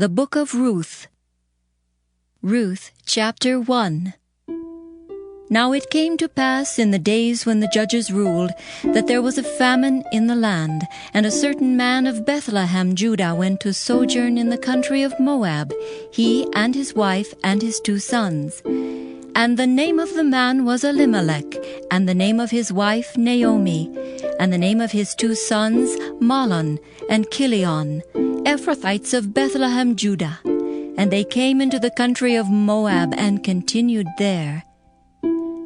The Book of Ruth. Ruth, chapter 1. Now it came to pass in the days when the judges ruled, that there was a famine in the land, and a certain man of Bethlehem, Judah, went to sojourn in the country of Moab, he and his wife and his 2 sons. And the name of the man was Elimelech, and the name of his wife Naomi, and the name of his 2 sons Mahlon and Chilion, Ephrathites of Bethlehem, Judah. And they came into the country of Moab and continued there.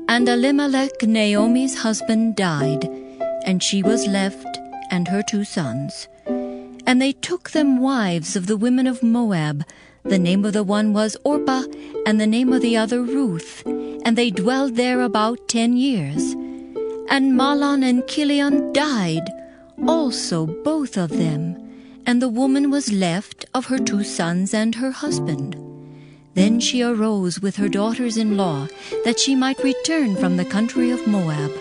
And Elimelech, Naomi's husband, died, and she was left, and her 2 sons. And they took them wives of the women of Moab. The name of the one was Orpah, and the name of the other Ruth. And they dwelled there about 10 years. And Mahlon and Chilion died, also both of them. And the woman was left of her 2 sons and her husband. Then she arose with her daughters-in-law, that she might return from the country of Moab.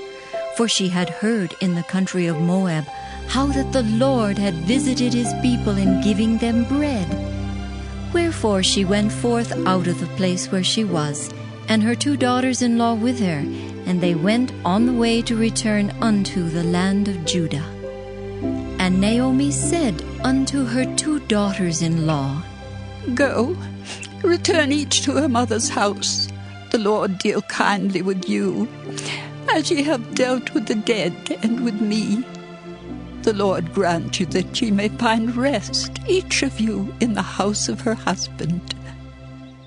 For she had heard in the country of Moab how that the Lord had visited his people in giving them bread. Wherefore she went forth out of the place where she was, and her 2 daughters-in-law with her, and they went on the way to return unto the land of Judah. And Naomi said unto her 2 daughters-in-law, Go, return each to her mother's house. The Lord deal kindly with you, as ye have dealt with the dead and with me. The Lord grant you that ye may find rest, each of you, in the house of her husband.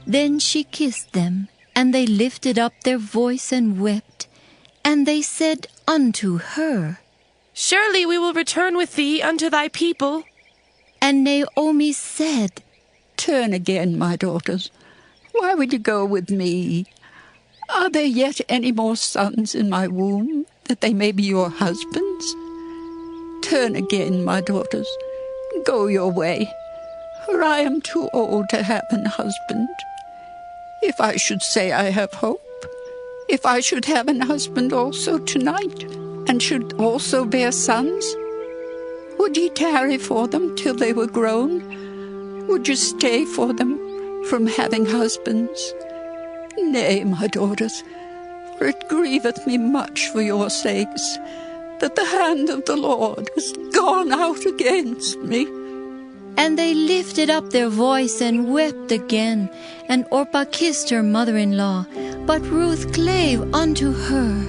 Then she kissed them, and they lifted up their voice and wept. And they said unto her, Surely we will return with thee unto thy people. And Naomi said, Turn again, my daughters. Why would you go with me? Are there yet any more sons in my womb, that they may be your husbands? Turn again, my daughters. Go your way, for I am too old to have an husband. If I should say I have hope, if I should have an husband also tonight, and should also bear sons, would ye tarry for them till they were grown? Would you stay for them from having husbands? Nay, my daughters, for it grieveth me much for your sakes, that the hand of the Lord is gone out against me. And they lifted up their voice and wept again. And Orpah kissed her mother-in-law, but Ruth clave unto her.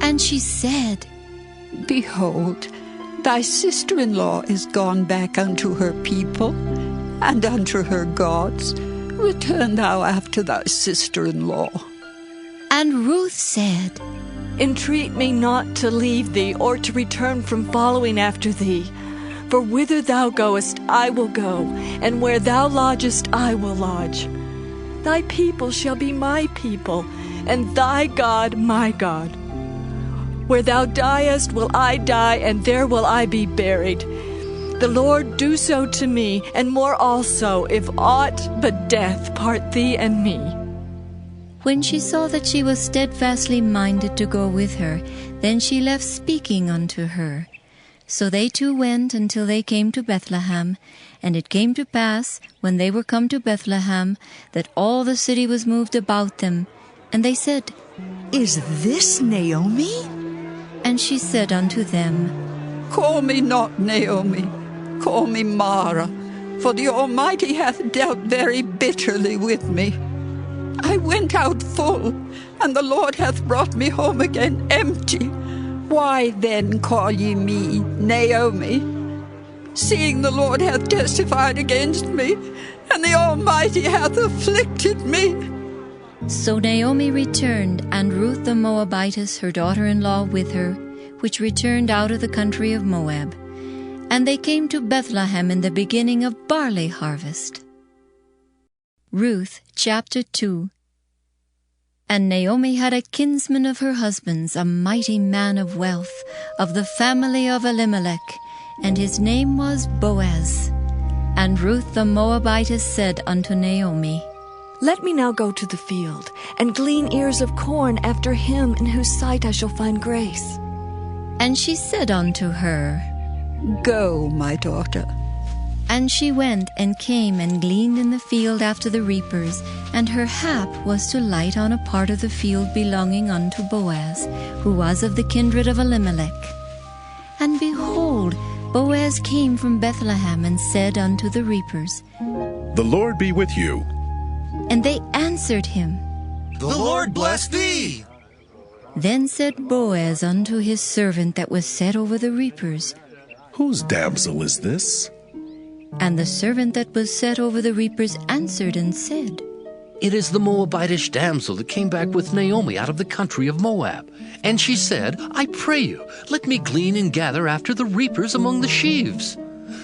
And she said, Behold, thy sister-in-law is gone back unto her people, and unto her gods. Return thou after thy sister-in-law. And Ruth said, Entreat me not to leave thee, or to return from following after thee. For whither thou goest, I will go, and where thou lodgest, I will lodge. Thy people shall be my people, and thy God my God. Where thou diest will I die, and there will I be buried. The Lord do so to me, and more also, if aught but death part thee and me. When she saw that she was steadfastly minded to go with her, then she left speaking unto her. So they 2 went until they came to Bethlehem. And it came to pass, when they were come to Bethlehem, that all the city was moved about them. And they said, Is this Naomi? And she said unto them, Call me not Naomi, call me Mara, for the Almighty hath dealt very bitterly with me. I went out full, and the Lord hath brought me home again empty. Why then call ye me Naomi, seeing the Lord hath testified against me, and the Almighty hath afflicted me? So Naomi returned, and Ruth the Moabitess, her daughter-in-law, with her, which returned out of the country of Moab. And they came to Bethlehem in the beginning of barley harvest. Ruth, chapter 2. And Naomi had a kinsman of her husband's, a mighty man of wealth, of the family of Elimelech, and his name was Boaz. And Ruth the Moabitess said unto Naomi, Let me now go to the field, and glean ears of corn after him in whose sight I shall find grace. And she said unto her, Go, my daughter. And she went and came and gleaned in the field after the reapers, and her hap was to light on a part of the field belonging unto Boaz, who was of the kindred of Elimelech. And behold, Boaz came from Bethlehem and said unto the reapers, The Lord be with you. And they answered him, The Lord bless thee. Then said Boaz unto his servant that was set over the reapers, Whose damsel is this? And the servant that was set over the reapers answered and said, It is the Moabitish damsel that came back with Naomi out of the country of Moab. And she said, I pray you, let me glean and gather after the reapers among the sheaves.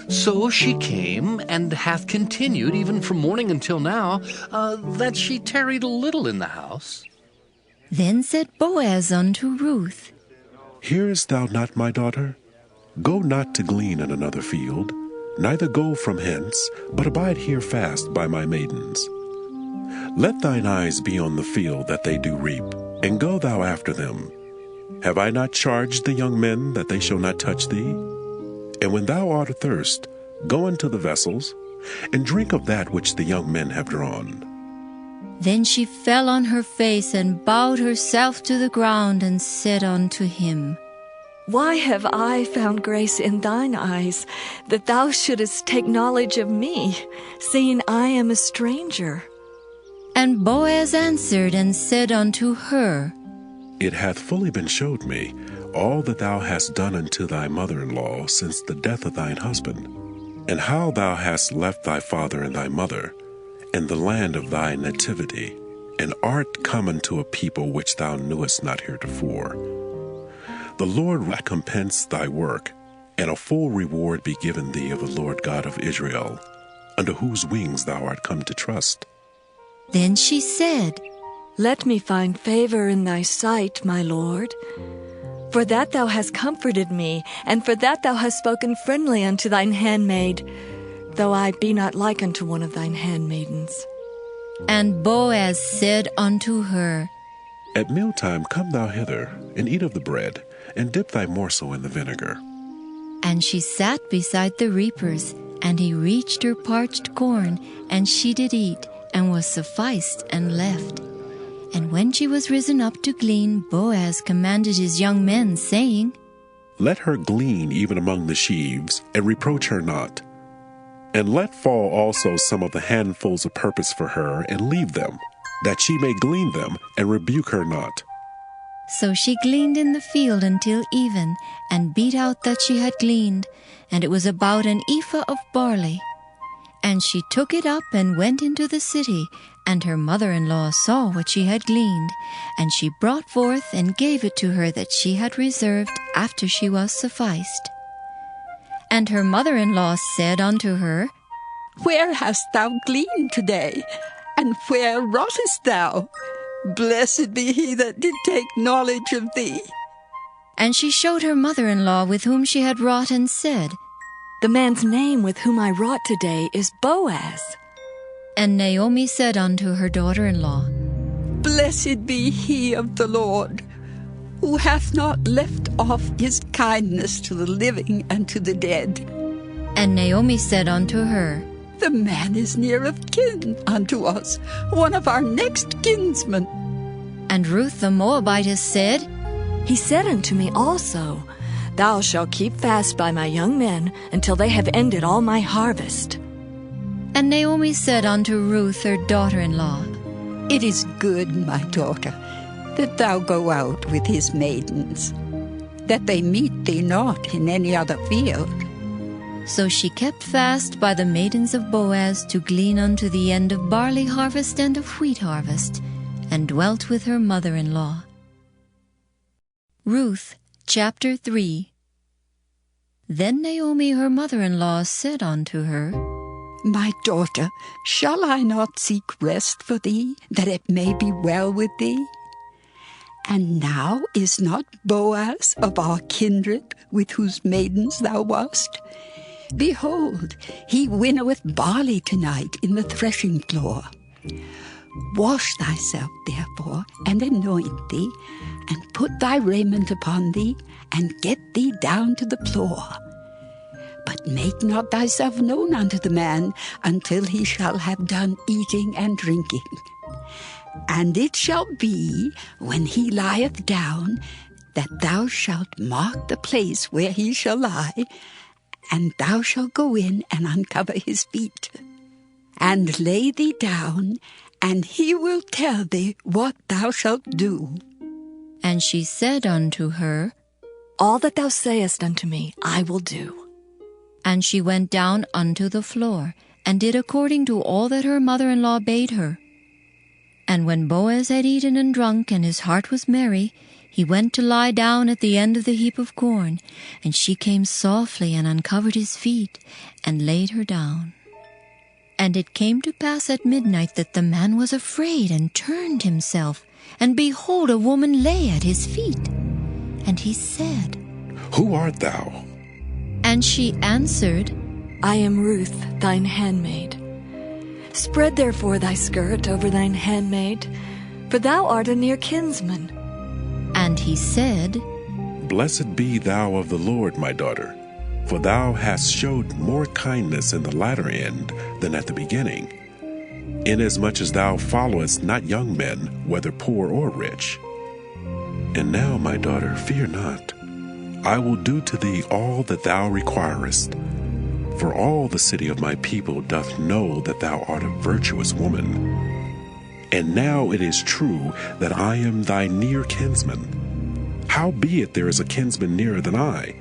So she came, and hath continued even from morning until now, that she tarried a little in the house. Then said Boaz unto Ruth, Hearest thou not, my daughter? Go not to glean in another field, neither go from hence, but abide here fast by my maidens. Let thine eyes be on the field that they do reap, and go thou after them. Have I not charged the young men that they shall not touch thee? And when thou art athirst, go unto the vessels, and drink of that which the young men have drawn. Then she fell on her face and bowed herself to the ground and said unto him, Why have I found grace in thine eyes, that thou shouldest take knowledge of me, seeing I am a stranger? And Boaz answered and said unto her, It hath fully been showed me all that thou hast done unto thy mother-in-law since the death of thine husband, and how thou hast left thy father and thy mother, and the land of thy nativity, and art come unto a people which thou knewest not heretofore. The Lord recompense thy work, and a full reward be given thee of the Lord God of Israel, under whose wings thou art come to trust. Then she said, Let me find favor in thy sight, my Lord. For that thou hast comforted me, and for that thou hast spoken friendly unto thine handmaid, though I be not like unto one of thine handmaidens. And Boaz said unto her, At mealtime come thou hither, and eat of the bread, and dip thy morsel in the vinegar. And she sat beside the reapers, and he reached her parched corn, and she did eat, and was sufficed, and left. And when she was risen up to glean, Boaz commanded his young men, saying, Let her glean even among the sheaves, and reproach her not. And let fall also some of the handfuls of purpose for her, and leave them, that she may glean them, and rebuke her not. So she gleaned in the field until even, and beat out that she had gleaned, and it was about an ephah of barley. And she took it up and went into the city, and her mother-in-law saw what she had gleaned, and she brought forth and gave it to her that she had reserved after she was sufficed. And her mother-in-law said unto her, Where hast thou gleaned today? And where wroughtest thou? Blessed be he that did take knowledge of thee. And she showed her mother-in-law with whom she had wrought, and said, The man's name with whom I wrought today is Boaz. And Naomi said unto her daughter-in-law, Blessed be he of the Lord, who hath not left off his kindness to the living and to the dead. And Naomi said unto her, The man is near of kin unto us, one of our next kinsmen. And Ruth the Moabitess said, He said unto me also, Thou shalt keep fast by my young men until they have ended all my harvest. And Naomi said unto Ruth her daughter-in-law, It is good, my daughter, that thou go out with his maidens, that they meet thee not in any other field. So she kept fast by the maidens of Boaz to glean unto the end of barley harvest and of wheat harvest, and dwelt with her mother-in-law. Ruth chapter 3. Then Naomi her mother-in-law said unto her, My daughter, shall I not seek rest for thee, that it may be well with thee? And now is not Boaz of our kindred, with whose maidens thou wast? Behold, he winnoweth barley tonight in the threshing floor. Wash thyself, therefore, and anoint thee, and put thy raiment upon thee, and get thee down to the floor. But make not thyself known unto the man until he shall have done eating and drinking. And it shall be, when he lieth down, that thou shalt mark the place where he shall lie, and thou shalt go in and uncover his feet, and lay thee down, and he will tell thee what thou shalt do. And she said unto her, All that thou sayest unto me, I will do. And she went down unto the floor, and did according to all that her mother-in-law bade her. And when Boaz had eaten and drunk, and his heart was merry, he went to lie down at the end of the heap of corn, and she came softly and uncovered his feet, and laid her down. And it came to pass at midnight that the man was afraid, and turned himself, and behold, a woman lay at his feet. And he said, Who art thou? And she answered, I am Ruth, thine handmaid. Spread therefore thy skirt over thine handmaid, for thou art a near kinsman. And he said, Blessed be thou of the Lord, my daughter, for thou hast showed more kindness in the latter end than at the beginning, inasmuch as thou followest not young men, whether poor or rich. And now, my daughter, fear not. I will do to thee all that thou requirest. For all the city of my people doth know that thou art a virtuous woman. And now it is true that I am thy near kinsman. Howbeit there is a kinsman nearer than I.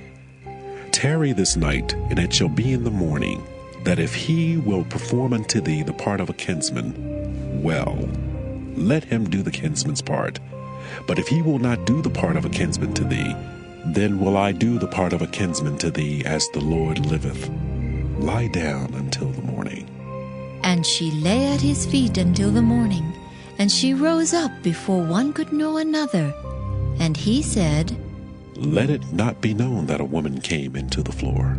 Tarry this night, and it shall be in the morning, that if he will perform unto thee the part of a kinsman, well, let him do the kinsman's part. But if he will not do the part of a kinsman to thee, then will I do the part of a kinsman to thee, as the Lord liveth. Lie down until the morning. And she lay at his feet until the morning, and she rose up before one could know another. And he said, Let it not be known that a woman came into the floor.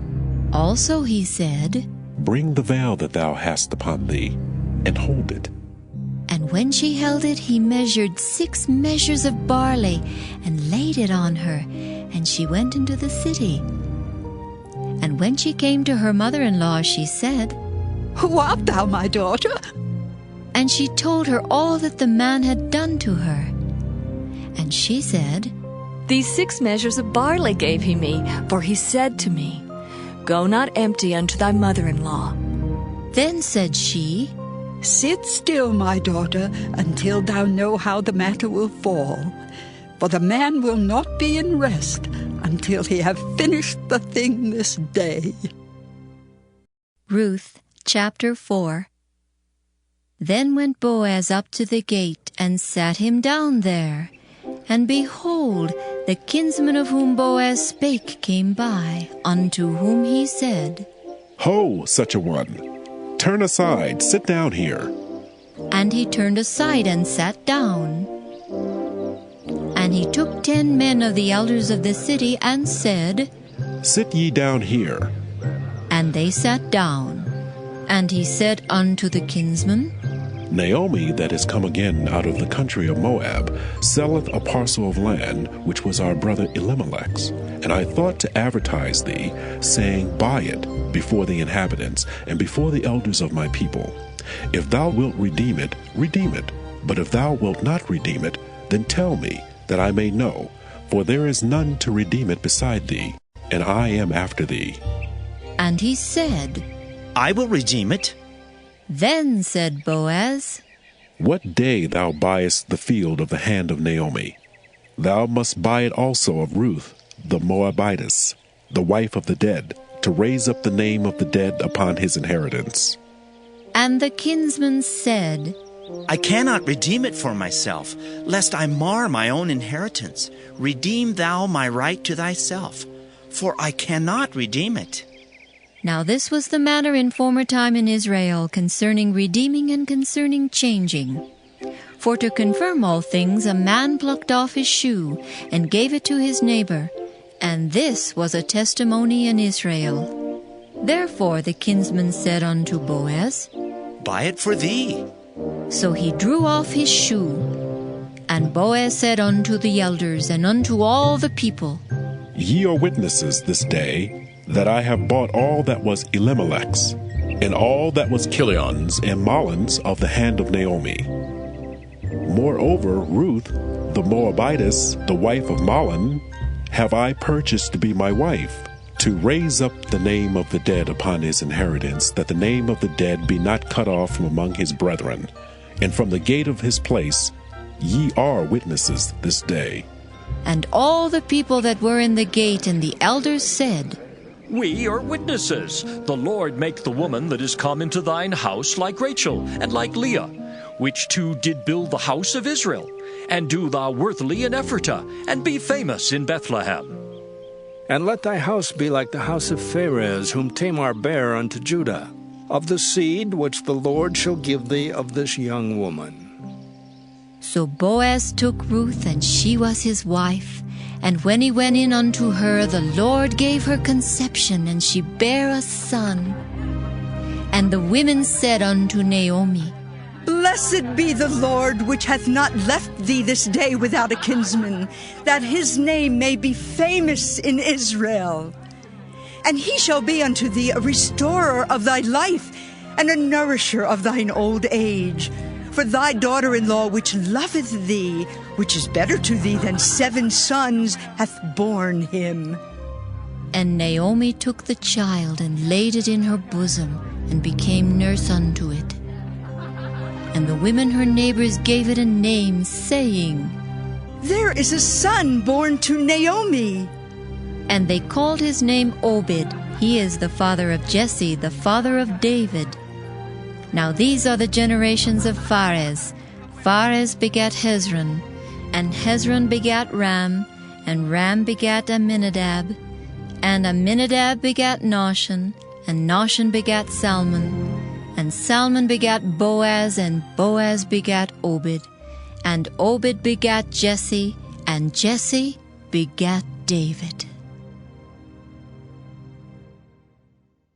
Also he said, Bring the veil that thou hast upon thee, and hold it. And when she held it, he measured 6 measures of barley, and laid it on her, and she went into the city. And when she came to her mother-in-law, she said, Who art thou, my daughter? And she told her all that the man had done to her. And she said, These 6 measures of barley gave he me, for he said to me, Go not empty unto thy mother-in-law. Then said she, Sit still, my daughter, until thou know how the matter will fall. For the man will not be in rest until he have finished the thing this day. Ruth chapter 4. Then went Boaz up to the gate, and sat him down there. And behold, the kinsman of whom Boaz spake came by, unto whom he said, Ho, such a one! Turn aside, sit down here. And he turned aside and sat down. And he took 10 men of the elders of the city, and said, Sit ye down here. And they sat down. And he said unto the kinsman, Naomi, that is come again out of the country of Moab, selleth a parcel of land, which was our brother Elimelech's. And I thought to advertise thee, saying, Buy it before the inhabitants, and before the elders of my people. If thou wilt redeem it, redeem it. But if thou wilt not redeem it, then tell me, that I may know. For there is none to redeem it beside thee, and I am after thee. And he said, I will redeem it. Then said Boaz, What day thou buyest the field of the hand of Naomi, thou must buy it also of Ruth, the Moabitess, the wife of the dead, to raise up the name of the dead upon his inheritance. And the kinsman said, I cannot redeem it for myself, lest I mar my own inheritance. Redeem thou my right to thyself, for I cannot redeem it. Now this was the manner in former time in Israel concerning redeeming and concerning changing. For to confirm all things, a man plucked off his shoe and gave it to his neighbor, and this was a testimony in Israel. Therefore the kinsman said unto Boaz, Buy it for thee. So he drew off his shoe. And Boaz said unto the elders and unto all the people, Ye are witnesses this day, that I have bought all that was Elimelech's, and all that was Kilion's and Mahlon's of the hand of Naomi. Moreover, Ruth, the Moabitess, the wife of Mahlon, have I purchased to be my wife, to raise up the name of the dead upon his inheritance, that the name of the dead be not cut off from among his brethren. And from the gate of his place ye are witnesses this day. And all the people that were in the gate and the elders said, We are witnesses. The Lord make the woman that is come into thine house like Rachel and like Leah, which two did build the house of Israel. And do thou worthily in Ephratah, and be famous in Bethlehem. And let thy house be like the house of Pharez, whom Tamar bare unto Judah, of the seed which the Lord shall give thee of this young woman. So Boaz took Ruth, and she was his wife. And when he went in unto her, the Lord gave her conception, and she bare a son. And the women said unto Naomi, Blessed be the Lord, which hath not left thee this day without a kinsman, that his name may be famous in Israel. And he shall be unto thee a restorer of thy life, and a nourisher of thine old age. For thy daughter-in-law, which loveth thee, which is better to thee than 7 sons, hath borne him. And Naomi took the child, and laid it in her bosom, and became nurse unto it. And the women her neighbors gave it a name, saying, There is a son born to Naomi. And they called his name Obed. He is the father of Jesse, the father of David. Now these are the generations of Pharez. Pharez begat Hezron, and Hezron begat Ram, and Ram begat Amminadab, and Amminadab begat Nahshon, and Nahshon begat Salmon, and Salmon begat Boaz, and Boaz begat Obed, and Obed begat Jesse, and Jesse begat David.